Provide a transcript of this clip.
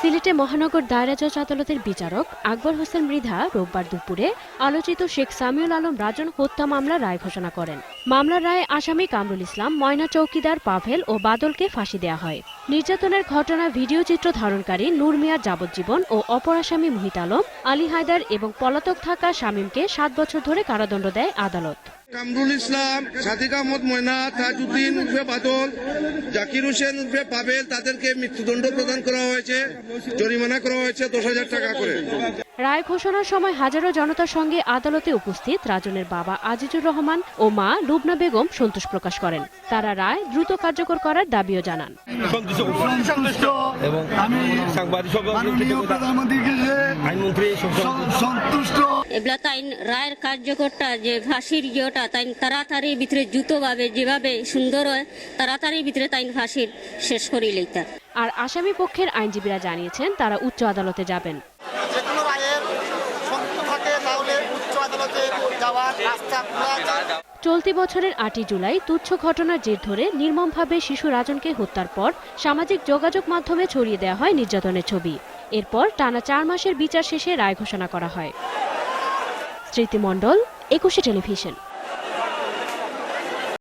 সিলেটে মহানগর দায়রা জজ আদালতের বিচারক আকবর হোসেন মৃধা রোববার দুপুরে আলোচিত শেখ সামিউল আলম রাজন হত্যা মামলার রায় ঘোষণা করেন। মামলার রায়ে আসামি কামরুল ইসলাম, ময়না চৌকিদার, পাভেল ও বাদলকে ফাঁসি দেওয়া হয়। নির্যাতনের ঘটনা ভিডিও চিত্র ধারণকারী নূর মিয়ার যাবজ্জীবন ও অপর আসামি মুহিত আলম, আলী হায়দার এবং পলাতক থাকা শামীমকে 7 বছর ধরে কারাদণ্ড দেয় আদালত। কামরুল ইসলাম, সাদিক আহমদ ময়না, তাজউদ্দিন উর্ফে বাদল, জাকির হোসেন উর্ফে পাভেল তাদেরকে মৃত্যুদণ্ড প্রদান করা হয়েছে, জরিমানা করা হয়েছে 10,000 টাকা করে। রায় ঘোষণার সময় হাজারো জনতার সঙ্গে আদালতে উপস্থিত রাজনের বাবা আজিজুর রহমান ও মা লুবনা বেগম সন্তোষ প্রকাশ করেন। তারা রায় দ্রুত কার্যকর করার দাবিও জানান। রায়ের কার্যকরটা যে ফাঁসির ইয়েটা তাই তাড়াতাড়ি ভিতরে দ্রুতভাবে যেভাবে সুন্দর হয় তাড়াতাড়ি ভিতরে তাই ফাঁসির শেষ করি লইতা। আর আসামি পক্ষের আইনজীবীরা জানিয়েছেন তারা উচ্চ আদালতে যাবেন। চলতি বছরের 8 জুলাই তুচ্ছ ঘটনার জের ধরে নির্মমভাবে শিশু রাজনকে হত্যার পর সামাজিক যোগাযোগ মাধ্যমে ছড়িয়ে দেওয়া হয় নির্যাতনের ছবি। এরপর টানা 4 মাসের বিচার শেষে রায় ঘোষণা করা হয়। স্মৃতি মণ্ডল, 21 টেলিভিশন।